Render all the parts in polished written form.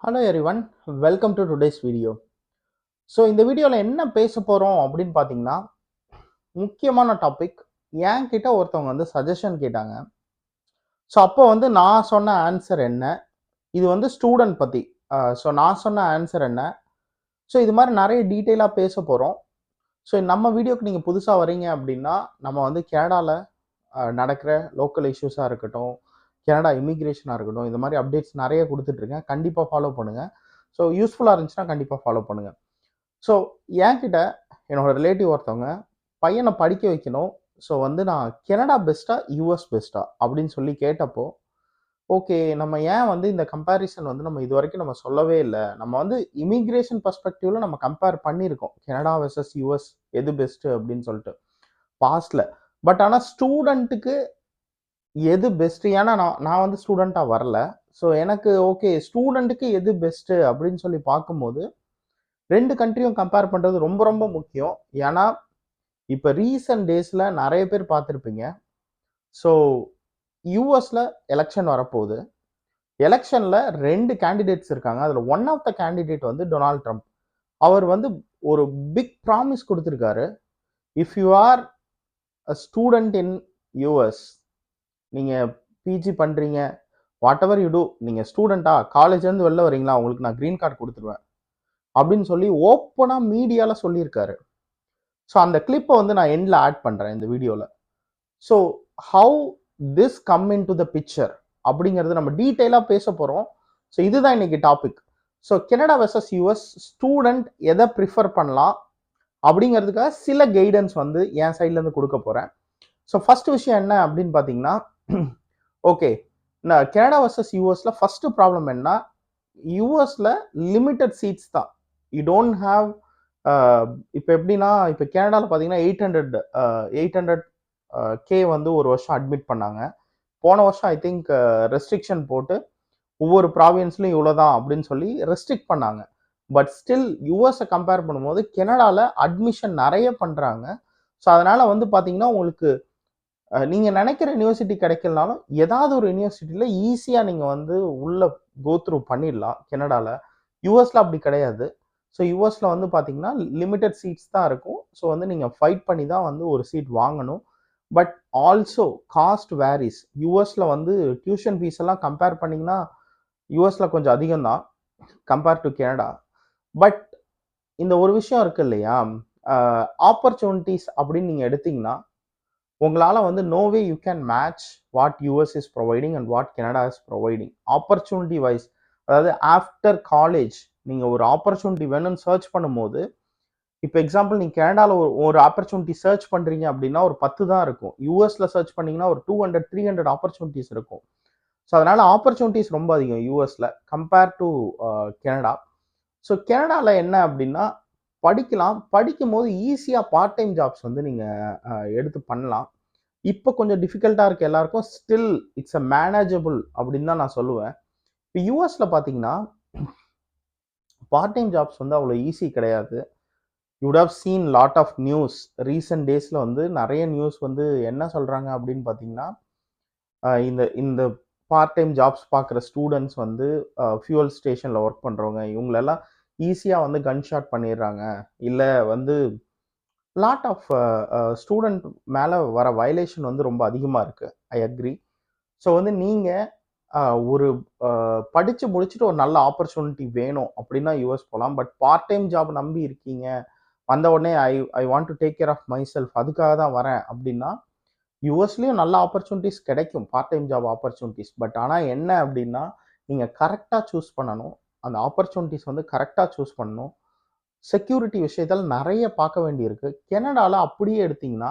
Hello everyone, welcome to today's video. So இந்த வீடியோவில் என்ன பேச போகிறோம் அப்படின்னு பார்த்தீங்கன்னா, முக்கியமான டாபிக். என்கிட்ட ஒருத்தவங்க வந்து சஜஷன் கேட்டாங்க. ஸோ அப்போ வந்து நான் சொன்ன ஆன்சர் என்ன, இது வந்து ஸ்டூடெண்ட் பற்றி. ஸோ நான் சொன்ன ஆன்சர் என்ன, ஸோ இது மாதிரி நிறைய டீட்டெயிலாக பேச போகிறோம். ஸோ நம்ம வீடியோக்கு நீங்கள் புதுசாக வரீங்க அப்படின்னா, நம்ம வந்து கனடாவில் நடக்கிற லோக்கல் இஷ்யூஸாக இருக்கட்டும், கனடா இமிக்ரேஷனாக இருக்கட்டும், இந்த மாதிரி அப்டேட்ஸ் நிறைய கொடுத்துட்ருக்கேன். கண்டிப்பாக ஃபாலோ பண்ணுங்கள். ஸோ யூஸ்ஃபுல்லாக இருந்துச்சுன்னா கண்டிப்பாக ஃபாலோ பண்ணுங்கள். ஸோ என்கிட்ட என்னோட ரிலேட்டிவ் ஒருத்தவங்க பையனை படிக்க வைக்கணும். ஸோ வந்து நான் கனடா பெஸ்ட்டா யூஎஸ் பெஸ்ட்டா அப்படின்னு சொல்லி கேட்டப்போ, ஓகே நம்ம ஏன் வந்து இந்த கம்பேரிசன் வந்து நம்ம இது வரைக்கும் நம்ம சொல்லவே இல்லை. நம்ம வந்து இமிக்ரேஷன் பர்ஸ்பெக்டிவ்ல நம்ம கம்பேர் பண்ணியிருக்கோம், கனடா வெர்சஸ் யூஎஸ் எது பெஸ்ட்டு அப்படின்னு சொல்லிட்டு பாஸ்ட்ல. பட் ஆனால் ஸ்டூடெண்ட்டுக்கு எது பெஸ்ட்டு, ஏன்னா நான் வந்து ஸ்டூடெண்ட்டாக வரல. ஸோ எனக்கு ஓகே ஸ்டூடெண்ட்டுக்கு எது பெஸ்ட்டு அப்படின்னு சொல்லி பார்க்கும்போது ரெண்டு கண்ட்ரியும் கம்பேர் பண்ணுறது ரொம்ப ரொம்ப முக்கியம். ஏன்னா இப்போ ரீசன்ட் டேஸில் நிறைய பேர் பார்த்துருப்பீங்க. ஸோ யூஎஸில் எலெக்ஷன் வரப்போகுது. எலெக்ஷனில் ரெண்டு கேண்டிடேட்ஸ் இருக்காங்க. அதில் ஒன் ஆஃப் த கேண்டிடேட் வந்து டொனால்ட் ட்ரம்ப். அவர் வந்து ஒரு பிக் ப்ராமிஸ் கொடுத்துருக்காரு. If you are a student in US, நீங்கள் பிஜி பண்ணுறீங்க, வாட் எவர் யூ டூ, நீங்கள் ஸ்டூடெண்ட்டா காலேஜ்லேருந்து வெளில வரீங்களா, உங்களுக்கு நான் க்ரீன் கார்டு கொடுத்துருவேன் அப்படின்னு சொல்லி ஓப்பனாக மீடியாவில் சொல்லியிருக்காரு. ஸோ அந்த கிளிப்பை வந்து நான் எண்டில் ஆட் பண்ணுறேன் இந்த வீடியோவில். So how this come in to the picture அப்படிங்கிறது நம்ம டீட்டெயிலாக பேச போகிறோம். ஸோ இதுதான் இன்னைக்கு topic. So Canada versus US student எதை ப்ரிஃபர் பண்ணலாம் அப்படிங்கிறதுக்காக சில கைடன்ஸ் வந்து என் சைட்லேருந்து கொடுக்க போகிறேன். ஸோ ஃபர்ஸ்ட் விஷயம் என்ன அப்படின்னு பார்த்தீங்கன்னா, ஓகே நான் கனடா வெர்சஸ் யூஎஸில் ஃபஸ்ட்டு ப்ராப்ளம் என்ன, யூஎஸில் லிமிட்டட் சீட்ஸ் தான். யூ டோன்ட் ஹாவ் இப்போ எப்படின்னா, இப்போ கனடாவில் பார்த்தீங்கன்னா 800 கே வந்து ஒரு வருஷம் அட்மிட் பண்ணாங்க. போன வருஷம் ஐ திங்க் ரெஸ்ட்ரிக்ஷன் போட்டு ஒவ்வொரு ப்ராவின்ஸ்லையும் இவ்வளோதான் அப்படின்னு சொல்லி ரெஸ்ட்ரிக்ட் பண்ணாங்க. பட் ஸ்டில் யூஎஸை கம்பேர் பண்ணும்போது கனடாவில் அட்மிஷன் நிறைய பண்ணுறாங்க. ஸோ அதனால் வந்து பார்த்தீங்கன்னா உங்களுக்கு நீங்கள் நினைக்கிற யூனிவர்சிட்டி கிடைக்கலனாலும் ஏதாவது ஒரு யூனிவர்சிட்டியில் ஈஸியாக நீங்கள் வந்து உள்ளே கோத்ரூ பண்ணிடலாம் கனடாவில். யூஎஸில் அப்படி கிடையாது. ஸோ யூஎஸில் வந்து பார்த்தீங்கன்னா லிமிட்டட் சீட்ஸ் தான் இருக்கும். ஸோ வந்து நீங்கள் ஃபைட் பண்ணி தான் வந்து ஒரு சீட் வாங்கணும். But also cost varies. யூஎஸில் வந்து டியூஷன் ஃபீஸ் எல்லாம் கம்பேர் பண்ணிங்கன்னா யூஎஸில் கொஞ்சம் அதிகம் தான் கம்பேர் டு கனடா. பட் இந்த ஒரு விஷயம் இருக்கு இல்லையா, ஆப்பர்ச்சுனிட்டிஸ் அப்படின்னு நீங்கள் எடுத்தீங்கன்னா உங்களால் வந்து no way you can match what US is providing and what Canada is providing opportunity wise. அதாவது ஆஃப்டர் காலேஜ் நீங்கள் ஒரு ஆப்பர்ச்சுனிட்டி வேணும்னு சர்ச் பண்ணும்போது, இப்போ எக்ஸாம்பிள் நீங்கள் கனடாவில் ஒரு ஆப்பர்ச்சுனிட்டி சர்ச் பண்ணுறீங்க அப்படின்னா ஒரு 10 தான் இருக்கும். யூஎஸில் சர்ச் பண்ணிங்கன்னா ஒரு 200 300 ஆப்பர்ச்சுனிட்டிஸ் இருக்கும். ஸோ அதனால் ஆப்பர்ச்சுனிட்டிஸ் ரொம்ப அதிகம் யூஎஸில் கம்பேர் டு கனடா. ஸோ கனடாவில் என்ன அப்படின்னா படிக்கலாம், படிக்கும் போது ஈஸியாக பார்ட் டைம் ஜாப்ஸ் வந்து நீங்கள் எடுத்து பண்ணலாம். இப்போ கொஞ்சம் டிஃபிகல்ட்டாக இருக்குது எல்லாருக்கும். ஸ்டில் இட்ஸ் அ மேனேஜபிள் அப்படின்னு தான் நான் சொல்லுவேன். இப்போ யூஎஸில் பார்த்தீங்கன்னா பார்ட் டைம் ஜாப்ஸ் வந்து அவ்வளோ ஈஸி கிடையாது. You would have seen lot of news. Recent டேஸில் வந்து நிறைய நியூஸ் வந்து என்ன சொல்கிறாங்க அப்படின்னு பார்த்தீங்கன்னா, இந்த இந்த பார்ட் டைம் ஜாப்ஸ் பார்க்குற ஸ்டூடெண்ட்ஸ் வந்து ஃபியூவல் ஸ்டேஷனில் ஒர்க் பண்ணுறவங்க இவங்களெல்லாம் ஈஸியாக வந்து கன் ஷாட் பண்ணிடுறாங்க. இல்லை வந்து லாட் ஆஃப் ஸ்டூடெண்ட் மேலே வர வயலேஷன் வந்து ரொம்ப அதிகமாக இருக்குது. I agree. ஸோ வந்து நீங்கள் ஒரு படித்து முடிச்சுட்டு ஒரு நல்ல ஆப்பர்ச்சுனிட்டி வேணும் அப்படின்னா யூஎஸ் போகலாம். பட் பார்ட் டைம் ஜாப் நம்பி இருக்கீங்க, வந்த உடனே I want to take care of myself, அதுக்காக தான் வரேன் அப்படின்னா யூஎஸ்லேயும் நல்ல ஆப்பர்ச்சுனிட்டிஸ் கிடைக்கும், part time job opportunities. But ஆனால் என்ன அப்படின்னா நீங்கள் கரெக்டாக சூஸ் பண்ணணும். அந்த ஆப்பர்ச்சுனிட்டிஸ் வந்து கரெக்டாக சூஸ் பண்ணணும். செக்யூரிட்டி விஷயத்தில் நிறைய பார்க்க வேண்டியிருக்கு. கனடாவில் அப்படியே எடுத்தீங்கன்னா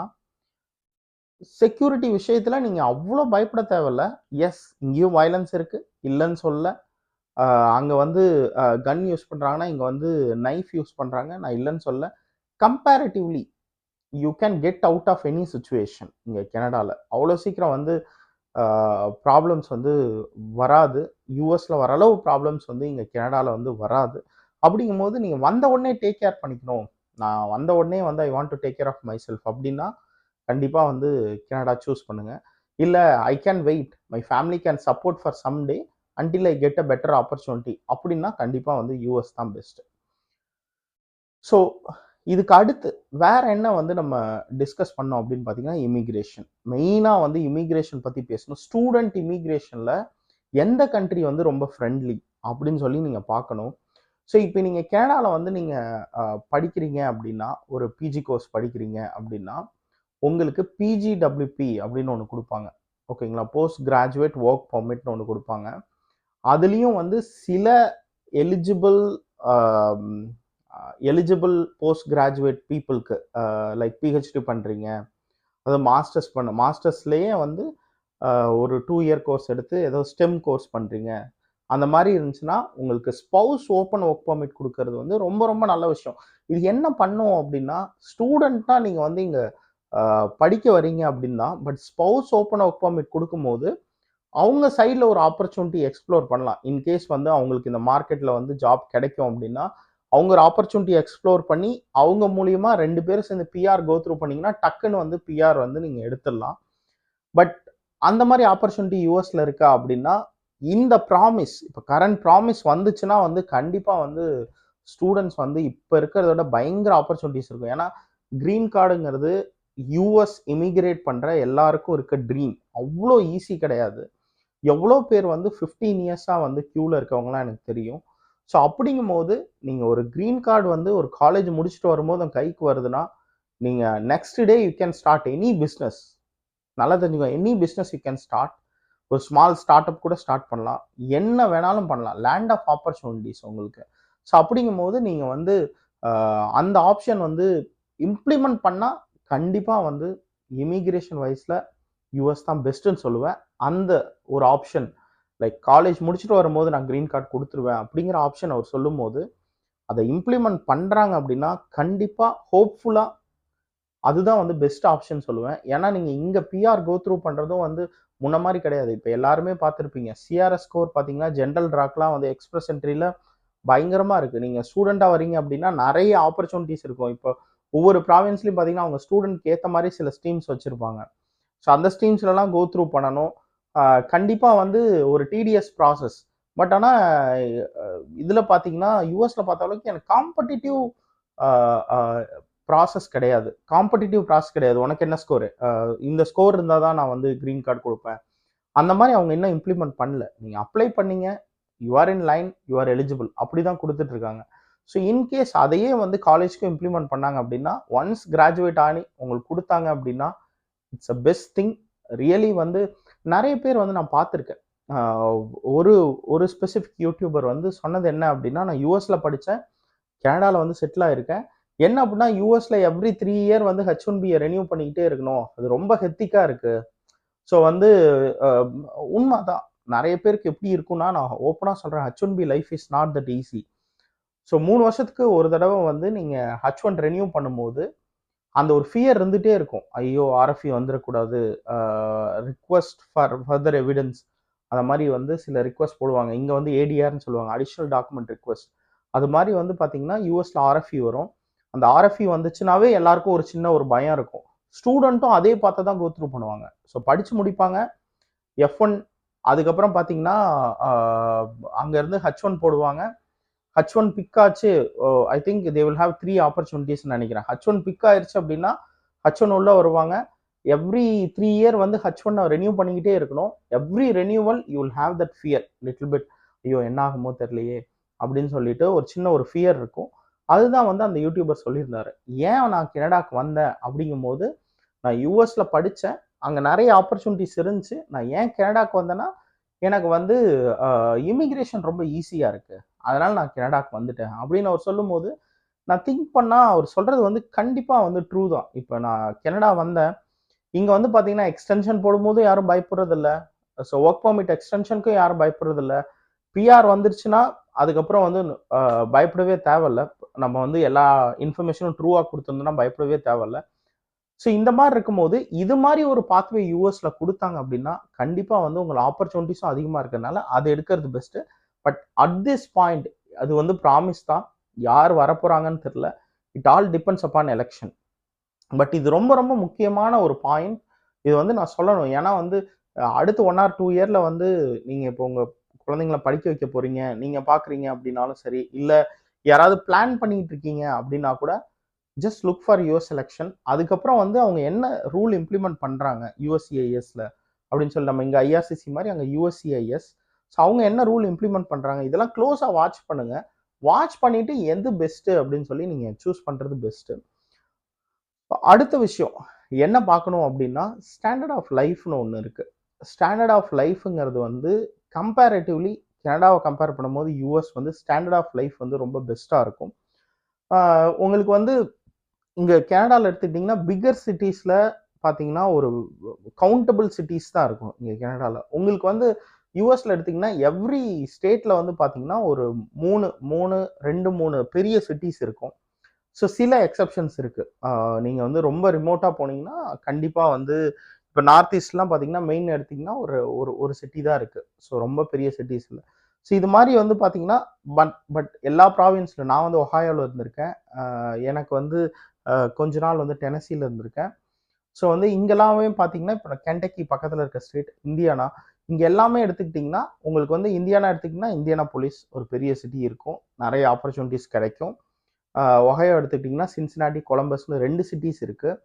செக்யூரிட்டி விஷயத்தில் நீங்கள் அவ்வளோ பயப்பட தேவையில்ல. எஸ், இங்கேயும் வயலன்ஸ் இருக்குது, இல்லைன்னு சொல்ல. அங்கே வந்து கன் யூஸ் பண்ணுறாங்கன்னா இங்கே வந்து நைஃப் யூஸ் பண்ணுறாங்க, நான் இல்லைன்னு சொல்ல. Comparatively you can get out of any situation. இங்கே கனடாவில் அவ்வளோ சீக்கிரம் வந்து ப்ராப்ளம்ஸ் வந்து வராது. யூஎஸில் வர அளவு ப்ராப்ளம்ஸ் வந்து இங்கே கனடாவில் வந்து வராது. அப்படிங்கும்போது நீங்கள் வந்த உடனே டேக் கேர் பண்ணிக்கணும், நான் வந்த உடனே வந்து I want to take care of myself அப்படின்னா கண்டிப்பாக வந்து கனடா சூஸ் பண்ணுங்கள். இல்லை I can wait, my family can support for some day, until I get a better opportunity அப்படின்னா கண்டிப்பாக வந்து யூஎஸ் தான் பெஸ்ட். ஸோ இதுக்கு அடுத்து வேற என்ன வந்து நம்ம டிஸ்கஸ் பண்ணோம் அப்படின்னு பார்த்தீங்கன்னா இமிகிரேஷன். மெயினாக வந்து இமிகிரேஷன் பற்றி பேசணும். ஸ்டூடெண்ட் இமிகிரேஷனில் எந்த கண்ட்ரி வந்து ரொம்ப ஃப்ரெண்ட்லி அப்படின்னு சொல்லி நீங்கள் பார்க்கணும். ஸோ இப்போ நீங்கள் கனடாவில் வந்து நீங்கள் படிக்கிறீங்க அப்படின்னா, ஒரு பிஜி கோர்ஸ் படிக்கிறீங்க அப்படின்னா, உங்களுக்கு பிஜிடபிள்யூபி அப்படின்னு ஒன்று கொடுப்பாங்க. ஓகேங்களா? போஸ்ட் கிராஜுவேட் ஒர்க் பர்மிட்னு ஒன்று கொடுப்பாங்க. அதுலேயும் வந்து சில எலிஜிபிள் எலிஜிபிள் போஸ்ட் கிராஜுவேட் பீப்புளுக்கு லைக் பிஹெச்டி பண்ணுறீங்க, அதாவது மாஸ்டர்ஸ்லேயே வந்து ஒரு 2 இயர் கோர்ஸ் எடுத்து ஏதோ ஸ்டெம் கோர்ஸ் பண்ணுறீங்க, அந்த மாதிரி இருந்துச்சுன்னா உங்களுக்கு ஸ்பவுஸ் ஓப்பன் ஒர்க் பர்மிட் கொடுக்கறது வந்து ரொம்ப ரொம்ப நல்ல விஷயம். இது என்ன பண்ணும் அப்படின்னா, ஸ்டூடெண்ட்டாக நீங்கள் வந்து இங்கே படிக்க வரீங்க அப்படின்னா, but spouse open work permit கொடுக்கும்போது அவங்க சைடில் ஒரு ஆப்பர்ச்சுனிட்டி எக்ஸ்ப்ளோர் பண்ணலாம். இன்கேஸ் வந்து அவங்களுக்கு இந்த மார்க்கெட்டில் வந்து ஜாப் கிடைக்கும் அப்படின்னா, அவங்க ஒரு ஆப்பர்ச்சுனிட்டி எக்ஸ்ப்ளோர் பண்ணி அவங்க மூலியமா 2 பேரும் சேர்ந்து பிஆர் கோ த்ரூ பண்ணீங்கன்னா டக்குன்னு வந்து பிஆர் வந்து நீங்கள் எடுத்துடலாம். பட் அந்த மாதிரி ஆப்பர்ச்சுனிட்டி யூஎஸ்ல இருக்கா அப்படின்னா, இந்த ப்ராமிஸ் இப்போ கரண்ட் ப்ராமிஸ் வந்துச்சுன்னா வந்து கண்டிப்பாக வந்து ஸ்டூடெண்ட்ஸ் வந்து இப்போ இருக்கிறத விட பயங்கர ஆப்பர்ச்சுனிட்டிஸ் இருக்கும். ஏன்னா கிரீன் கார்டுங்கிறது யூஎஸ் இமிகிரேட் பண்ணுற எல்லாருக்கும் இருக்க ட்ரீம். அவ்வளோ ஈஸி கிடையாது. எவ்வளோ பேர் வந்து 15 இயர்ஸாக வந்து க்யூவில் இருக்கவங்களாம் எனக்கு தெரியும். ஸோ அப்படிங்கும் போது நீங்கள் ஒரு க்ரீன் கார்டு வந்து ஒரு காலேஜ் முடிச்சுட்டு வரும்போது அந்த கைக்கு வருதுன்னா, நீங்கள் next day you can start any business. நல்லா தெரிஞ்சுக்கோ, any business you can start. ஒரு ஸ்மால் ஸ்டார்ட் அப் கூட ஸ்டார்ட் பண்ணலாம். என்ன வேணாலும் பண்ணலாம். லேண்ட் ஆஃப் ஆப்பர்ச்சுனிட்டிஸ் உங்களுக்கு. ஸோ அப்படிங்கும் போது நீங்கள் வந்து அந்த ஆப்ஷன் வந்து இம்ப்ளிமெண்ட் பண்ணால் கண்டிப்பாக வந்து இமிகிரேஷன் வைஸில் யூஎஸ் தான் பெஸ்ட்டுன்னு சொல்லுவேன். அந்த ஒரு ஆப்ஷன் லைக் காலேஜ் முடிச்சுட்டு வரும்போது நான் க்ரீன் கார்டு கொடுத்துருவேன் அப்படிங்கிற ஆப்ஷன் அவர் சொல்லும் போது அதை இம்ப்ளிமெண்ட் பண்ணுறாங்க அப்படின்னா கண்டிப்பாக ஹோப்ஃபுல்லாக அதுதான் வந்து பெஸ்ட் ஆப்ஷன் சொல்லுவேன். ஏன்னா நீங்கள் இங்கே பிஆர் கோ த்ரூ பண்ணுறதும் வந்து முன்ன மாதிரி கிடையாது. இப்போ எல்லாருமே பார்த்துருப்பீங்க, சிஆர்எஸ் ஸ்கோர் பார்த்தீங்கன்னா ஜென்ரல் ட்ராக்லாம் வந்து எக்ஸ்பிரஸ் என்ட்ரியில் பயங்கரமாக இருக்குது. நீங்கள் ஸ்டூடெண்ட்டாக வரீங்க அப்படின்னா நிறைய ஆப்பர்ச்சுனிட்டிஸ் இருக்கும். இப்போ ஒவ்வொரு ப்ராவின்ஸ்லையும் பார்த்தீங்கன்னா அவங்க ஸ்டூடெண்ட்க்கு ஏற்ற மாதிரி சில ஸ்ட்ரீம்ஸ் வச்சுருப்பாங்க. ஸோ அந்த ஸ்ட்ரீம்ஸ்லலாம் கோ த்ரூ பண்ணணும். கண்டிப்பாக வந்து ஒரு டிடிஎஸ் ப்ராசஸ். பட் ஆனால் இதில் பார்த்தீங்கன்னா யூஎஸில் பார்த்த அளவுக்கு எனக்கு காம்படிட்டிவ் ப்ராசஸ் கிடையாது. காம்படிட்டிவ் ப்ராசஸ் கிடையாது. உனக்கு என்ன ஸ்கோரு, இந்த ஸ்கோர் இருந்தால் தான் நான் வந்து க்ரீன் கார்டு கொடுப்பேன். அந்த மாதிரி அவங்க இன்னும் இம்ப்ளிமெண்ட் பண்ணல. நீங்கள் அப்ளை பண்ணீங்க, you are in line, you are eligible, அப்படி தான் கொடுத்துட்ருக்காங்க. ஸோ இன்கேஸ் அதையே வந்து காலேஜ்க்கும் இம்ப்ளிமெண்ட் பண்ணாங்க அப்படின்னா, ஒன்ஸ் கிராஜுவேட் ஆகி உங்களுக்கு கொடுத்தாங்க அப்படின்னா it's a best thing. Really வந்து நிறைய பேர் வந்து நான் பார்த்துருக்கேன். ஒரு ஒரு ஸ்பெசிஃபிக் யூடியூபர் வந்து சொன்னது என்ன அப்படின்னா, நான் யூஎஸில் படித்தேன், கனடாவில் வந்து செட்டில் ஆகிருக்கேன். என்ன அப்படின்னா யூஎஸில் எவ்ரி 3 இயர் வந்து H1Bயை ரெனியூ பண்ணிக்கிட்டே இருக்கணும், அது ரொம்ப ஹெத்திக்காக இருக்குது. ஸோ வந்து உண்மைதான். நிறைய பேருக்கு எப்படி இருக்குன்னா, நான் ஓப்பனாக சொல்கிறேன், H1B life is not that easy. So 3 வருஷத்துக்கு ஒரு தடவை வந்து நீங்கள் H1 ரெனியூ பண்ணும்போது அந்த ஒரு ஃபியர் இருந்துகிட்டே இருக்கும். ஐயோ ஆர்எஃப்இ வந்துடக்கூடாது, ரிக்வஸ்ட் ஃபார் ஃபர்தர் எவிடன்ஸ், அந்த மாதிரி வந்து சில ரிக்வஸ்ட் போடுவாங்க. இங்கே வந்து ஏடிஆர்னு சொல்லுவாங்க, அடிஷ்னல் டாக்குமெண்ட் ரிக்வஸ்ட். அது மாதிரி வந்து பார்த்தீங்கன்னா யூஎஸில் ஆர்எஃப்இ வரும். அந்த ஆர்எஃப்இ வந்துச்சுனாவே எல்லாருக்கும் ஒரு சின்ன ஒரு பயம் இருக்கும். ஸ்டூடெண்ட்டும் அதே பார்த்து தான் கோ த்ரூ பண்ணுவாங்க. ஸோ படித்து முடிப்பாங்க F1, அதுக்கப்புறம் பார்த்தீங்கன்னா அங்கேருந்து H1 போடுவாங்க. H1 பிக் ஆச்சு, I think they will have 3 ஆப்பர்ச்சுனிட்டிஸ்ன்னு நினைக்கிறேன். H1 பிக் ஆயிருச்சு அப்படின்னா H1 உள்ள வருவாங்க. எவ்ரி 3 இயர் வந்து H1 ரெனியூ பண்ணிக்கிட்டே இருக்கணும். Every renewal you will have that fear little bit. ஐயோ என்ன ஆகுமோ தெரியலையே அப்படின்னு சொல்லிட்டு ஒரு சின்ன ஒரு ஃபியர் இருக்கும். அதுதான் வந்து அந்த யூடியூபர் சொல்லியிருந்தாரு. ஏன் நான் கனடாக்கு வந்தேன் அப்படிங்கும்போது, நான் யூஎஸ்ல படித்தேன், அங்கே நிறைய ஆப்பர்ச்சுனிட்டிஸ் இருந்துச்சு. நான் ஏன் கனடாக்கு வந்தேன்னா, எனக்கு வந்து இமிகிரேஷன் ரொம்ப ஈஸியாக இருக்குது, அதனால நான் கனடாக்கு வந்துட்டேன் அப்படின்னு அவர் சொல்லும்போது நான் திங்க் பண்ணால் அவர் சொல்கிறது வந்து கண்டிப்பாக வந்து ட்ரூ தான். இப்போ நான் கனடா வந்தேன், இங்கே வந்து பார்த்தீங்கன்னா எக்ஸ்டென்ஷன் போடும்போது யாரும் பயப்படுறதில்ல. ஸோ ஒர்க் பர்மிட் எக்ஸ்டென்ஷனுக்கும் யாரும் பயப்படுறதில்ல. பிஆர் வந்துருச்சுன்னா அதுக்கப்புறம் வந்து பயப்படவே தேவையில்ல. நம்ம வந்து எல்லா இன்ஃபர்மேஷனும் ட்ரூவாக கொடுத்துருந்தோம்னா பயப்படவே தேவையில்ல. ஸோ இந்த மாதிரி இருக்கும்போது இது மாதிரி ஒரு பாத்வே யூஎஸ்ல கொடுத்தாங்க அப்படின்னா கண்டிப்பாக வந்து உங்கள் ஆப்பர்ச்சுனிட்டிஸும் அதிகமாக இருக்கிறதுனால அதை எடுக்கிறது best. But at this point அது வந்து ப்ராமிஸ் தான், யார் வரப்போகிறாங்கன்னு தெரில. It all depends upon election. But இது ரொம்ப ரொம்ப முக்கியமான ஒரு பாயிண்ட். இது வந்து நான் சொல்லணும். ஏன்னா வந்து அடுத்து 1 or 2 இயரில் வந்து நீங்கள் இப்போ உங்கள் குழந்தைங்கள படிக்க வைக்க போறீங்க, நீங்க பார்க்குறீங்க அப்படின்னாலும் சரி, இல்ல யாராவது பிளான் பண்ணிட்டு இருக்கீங்க அப்படின்னா கூட just look for your selection. அதுக்கப்புறம் வந்து அவங்க என்ன ரூல் இம்ப்ளிமெண்ட் பண்றாங்க யுஎஸ்சிஐஎஸ்ல அப்படின்னு சொல்லி நம்ம இங்க ஐஆர்சிசி மாதிரி அங்க யுஎஸ்சிஐஎஸ். ஸோ அவங்க என்ன ரூல் இம்ப்ளிமெண்ட் பண்றாங்க இதெல்லாம் க்ளோஸா வாட்ச் பண்ணுங்க. வாட்ச் பண்ணிட்டு எது பெஸ்ட் அப்படின்னு சொல்லி நீங்க சூஸ் பண்றது பெஸ்ட். அடுத்த விஷயம் என்ன பார்க்கணும் அப்படின்னா ஸ்டாண்டர்ட் ஆஃப் லைஃப்னு ஒன்று இருக்கு. ஸ்டாண்டர்ட் ஆஃப் லைஃப்ங்கிறது வந்து கம்பேரேட்டிவ்லி கனடாவை கம்பேர் பண்ணும்போது யூஎஸ் வந்து ஸ்டாண்டர்ட் ஆஃப் லைஃப் வந்து ரொம்ப பெஸ்ட்டாக இருக்கும். உங்களுக்கு வந்து இங்கே கனடாவில் எடுத்துக்கிட்டிங்கன்னா பிக்கர் சிட்டிஸில் பார்த்தீங்கன்னா ஒரு கவுண்டபிள் சிட்டிஸ் தான் இருக்கும் இங்கே கனடாவில். உங்களுக்கு வந்து யூஎஸ்ல எடுத்திங்கன்னா எவ்ரி ஸ்டேட்டில் வந்து பார்த்தீங்கன்னா ஒரு 3 பெரிய சிட்டிஸ் இருக்கும். ஸோ சில எக்ஸப்ஷன்ஸ் இருக்குது. நீங்கள் வந்து ரொம்ப ரிமோட்டாக போனீங்கன்னா கண்டிப்பாக வந்து இப்போ நார்த் ஈஸ்ட்லாம் பார்த்தீங்கன்னா மெயின் எடுத்திங்கன்னா ஒரு ஒரு ஒரு சிட்டி தான் இருக்குது. ஸோ ரொம்ப பெரிய சிட்டிஸ் இல்லை. ஸோ இது மாதிரி வந்து பார்த்தீங்கன்னா பட் எல்லா ப்ராவின்ஸில் நான் வந்து ஒஹாயோவில் இருந்திருக்கேன். எனக்கு வந்து கொஞ்ச நாள் வந்து டெனசியில் இருந்திருக்கேன். ஸோ வந்து இங்கெல்லாமே பார்த்தீங்கன்னா இப்போ கென்டக்கி பக்கத்தில் இருக்க ஸ்டேட் இந்தியானா, இங்கே எல்லாமே எடுத்துக்கிட்டிங்கன்னா உங்களுக்கு வந்து இந்தியானா எடுத்துக்கிட்டிங்கன்னா இந்தியானா போலீஸ் ஒரு பெரிய சிட்டி இருக்கும், நிறைய ஆப்பர்ச்சுனிட்டிஸ் கிடைக்கும். ஒஹாயோ எடுத்துக்கிட்டிங்கன்னா சின்சினாட்டி கொலம்பஸ்னு 2 சிட்டிஸ் இருக்குது.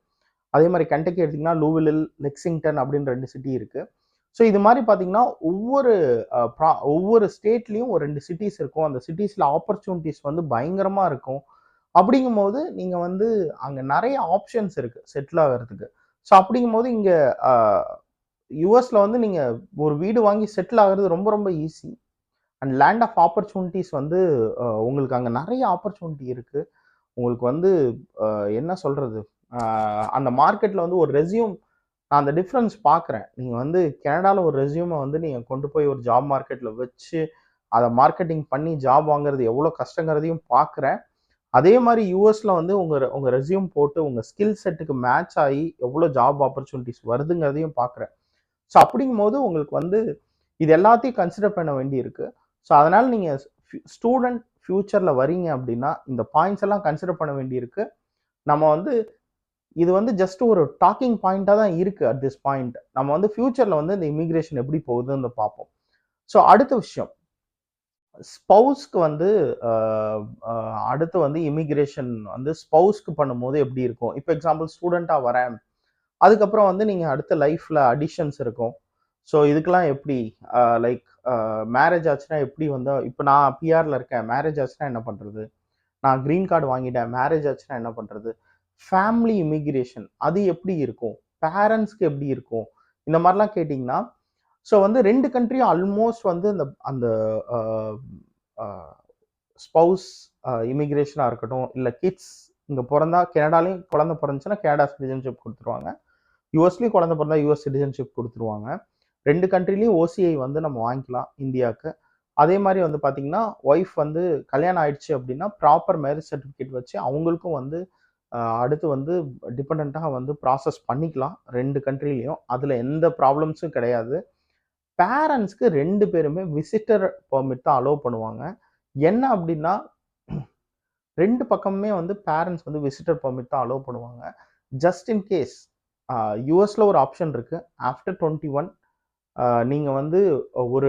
அதே மாதிரி கென்டக்கி எடுத்திங்கன்னா லூவிலில் லெக்சிங்டன் அப்படின்னு 2 சிட்டி இருக்குது. ஸோ இது மாதிரி பார்த்தீங்கன்னா ஒவ்வொரு ஸ்டேட்லேயும் ஒரு 2 சிட்டிஸ் இருக்கும். அந்த சிட்டிஸில் ஆப்பர்ச்சுனிட்டிஸ் வந்து பயங்கரமாக இருக்கும். அப்படிங்கும்போது நீங்கள் வந்து அங்கே நிறைய ஆப்ஷன்ஸ் இருக்குது செட்டில் ஆகிறதுக்கு. ஸோ அப்படிங்கும்போது இங்கே யூஎஸில் வந்து நீங்கள் ஒரு வீடு வாங்கி செட்டில் ஆகிறது ரொம்ப ரொம்ப easy. And land of opportunities வந்து உங்களுக்கு அங்கே நிறைய ஆப்பர்ச்சுனிட்டி இருக்குது. உங்களுக்கு வந்து என்ன சொல்கிறது, அந்த மார்க்கெட்டில் வந்து ஒரு ரெஸ்யூம் நான் அந்த டிஃப்ரென்ஸ் பார்க்குறேன். நீங்கள் வந்து கனடாவில் ஒரு ரெஸ்யூமை வந்து நீங்கள் கொண்டு போய் ஒரு ஜாப் மார்க்கெட்டில் வச்சு அதை மார்க்கெட்டிங் பண்ணி ஜாப் வாங்குறது எவ்வளோ கஷ்டங்கிறதையும் பார்க்குறேன். அதே மாதிரி யூஎஸில் வந்து உங்கள் ரெஸ்யூம் போட்டு உங்கள் ஸ்கில் செட்டுக்கு மேட்ச் ஆகி எவ்வளோ ஜாப் ஆப்பர்ச்சுனிட்டிஸ் வருதுங்கிறதையும் பார்க்குறேன். ஸோ அப்படிங்கும்போது உங்களுக்கு வந்து இது எல்லாத்தையும் கன்சிடர் பண்ண வேண்டியிருக்கு. ஸோ அதனால் நீங்கள் ஸ்டூடெண்ட் ஃப்யூச்சரில் வரீங்க அப்படின்னா இந்த பாயிண்ட்ஸ் எல்லாம் கன்சிடர் பண்ண வேண்டியிருக்கு. நம்ம வந்து இது வந்து ஜஸ்ட் ஒரு டாக்கிங் பாயிண்டாக தான் இருக்குது அட் திஸ் பாயிண்ட். நம்ம வந்து ஃப்யூச்சரில் வந்து இந்த இமிக்ரேஷன் எப்படி போகுதுன்னு பார்ப்போம். ஸோ அடுத்த விஷயம் ஸ்பவுஸ்க்கு வந்து அடுத்து வந்து இமிக்ரேஷன் வந்து ஸ்பவுஸ்க்கு பண்ணும்போது எப்படி இருக்கும். இப்போ எக்ஸாம்பிள் ஸ்டூடெண்ட்டாக வரேன், அதுக்கப்புறம் வந்து நீங்கள் அடுத்த லைஃப்பில் அடிஷன்ஸ் இருக்கும். ஸோ இதுக்கெல்லாம் எப்படி லைக் மேரேஜ் ஆச்சுன்னா எப்படி வந்து இப்போ நான் பிஆரில் இருக்கேன், மேரேஜ் ஆச்சுன்னா என்ன பண்ணுறது, நான் க்ரீன் கார்டு வாங்கிட்டேன், மேரேஜ் ஆச்சுன்னா என்ன பண்ணுறது, ஃபேமிலி இமிக்ரேஷன் அது எப்படி இருக்கும், பேரண்ட்ஸ்க்கு எப்படி இருக்கும், இந்த மாதிரிலாம் கேட்டிங்கன்னா ஸோ வந்து 2 கண்ட்ரியும் ஆல்மோஸ்ட் வந்து அந்த ஸ்பவுஸ் இமிக்ரேஷனாக இருக்கட்டும், இல்லை கிட்ஸ் இங்கே பிறந்தா கனடாலையும் குழந்தை பிறந்துச்சுன்னா கனடா சிட்டிசன்ஷிப் கொடுத்துருவாங்க, யூஎஸ்லேயும் குழந்தை பிறந்தா யூஎஸ் சிட்டிசன்ஷிப் கொடுத்துருவாங்க. 2 கண்ட்ரிலையும் ஓசிஐ வந்து நம்ம வாங்கிக்கலாம் இந்தியாவுக்கு. அதே மாதிரி வந்து பார்த்தீங்கன்னா ஒய்ஃப் வந்து கல்யாணம் ஆயிடுச்சு அப்படின்னா ப்ராப்பர் மேரேஜ் சர்டிஃபிகேட் வச்சு அவங்களுக்கும் வந்து அடுத்து வந்து டிபெண்ட்டாக வந்து ப்ராசஸ் பண்ணிக்கலாம் 2 கண்ட்ரிலையும். அதில் எந்த ப்ராப்ளம்ஸும் கிடையாது. பேரண்ட்ஸ்க்கு 2 பேருமே விசிட்டர் பெர்மிட் தான் அலோவ் பண்ணுவாங்க. என்ன அப்படின்னா 2 பக்கமுமே வந்து பேரண்ட்ஸ் வந்து விசிட்டர் பெர்மிட் தான் அலோவ் பண்ணுவாங்க. ஜஸ்ட் இன் கேஸ் யூஎஸ்ல ஒரு ஆப்ஷன் இருக்கு. ஆஃப்டர் 21 நீங்கள் வந்து ஒரு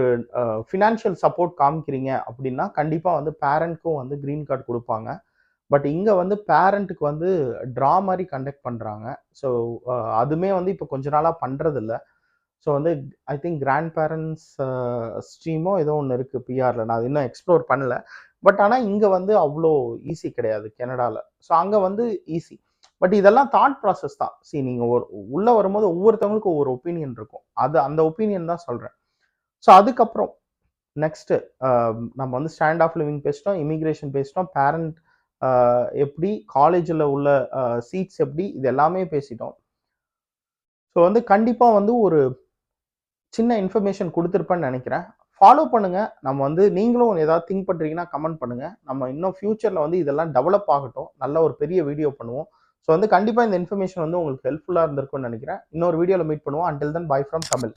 ஃபினான்ஷியல் சப்போர்ட் காமிக்கிறீங்க அப்படின்னா கண்டிப்பாக வந்து பேரண்ட்க்கும் வந்து க்ரீன் கார்டு கொடுப்பாங்க. பட் இங்கே வந்து பேரண்ட்டுக்கு வந்து ட்ரா மாதிரி கண்டக்ட் பண்ணுறாங்க. ஸோ அதுவுமே வந்து இப்போ கொஞ்ச நாளாக பண்ணுறதில்ல. ஸோ வந்து ஐ திங்க் கிராண்ட் பேரண்ட்ஸ் ஸ்ட்ரீமோ ஏதோ ஒன்று இருக்குது பிஆரில். நான் அது இன்னும் எக்ஸ்ப்ளோர் பண்ணல. பட் ஆனால் இங்கே வந்து அவ்வளோ ஈஸி கிடையாது கனடாவில். ஸோ அங்கே வந்து ஈஸி. பட் இதெல்லாம் தாட் ப்ராசஸ் தான். நீங்கள் உள்ளே வரும்போது ஒவ்வொருத்தவங்களுக்கும் ஒவ்வொரு ஒப்பீனியன் இருக்கும். அந்த ஒப்பீனியன் தான் சொல்கிறேன். ஸோ அதுக்கப்புறம் நெக்ஸ்ட்டு நம்ம வந்து ஸ்டாண்ட் ஆஃப் லிவிங் பேசிட்டோம், இமிக்ரேஷன் பேசிட்டோம், பேரண்ட் எப்படி, காலேஜில் உள்ள சீட்ஸ் எப்படி, இது எல்லாமே பேசிட்டோம். ஸோ வந்து கண்டிப்பாக வந்து ஒரு சின்ன இன்ஃபர்மேஷன் கொடுத்துருப்பேன்னு நினைக்கிறேன். ஃபாலோ பண்ணுங்கள். நம்ம வந்து நீங்களும் ஏதாவது திங்க் பண்ணுறீங்கன்னா கமெண்ட் பண்ணுங்கள். நம்ம இன்னும் ஃப்யூச்சரில் வந்து இதெல்லாம் டெவலப் ஆகட்டும், நல்ல ஒரு பெரிய வீடியோ பண்ணுவோம். ஸோ வந்து கண்டிப்பாக இந்த இன்ஃபர்மேஷன் வந்து உங்களுக்கு ஹெல்ப்ஃபுல்லாக இருந்திருக்கும்னு நினைக்கிறேன். இன்னொரு வீடியோவில் மீட் பண்ணுவோம். Until then by from Tamil.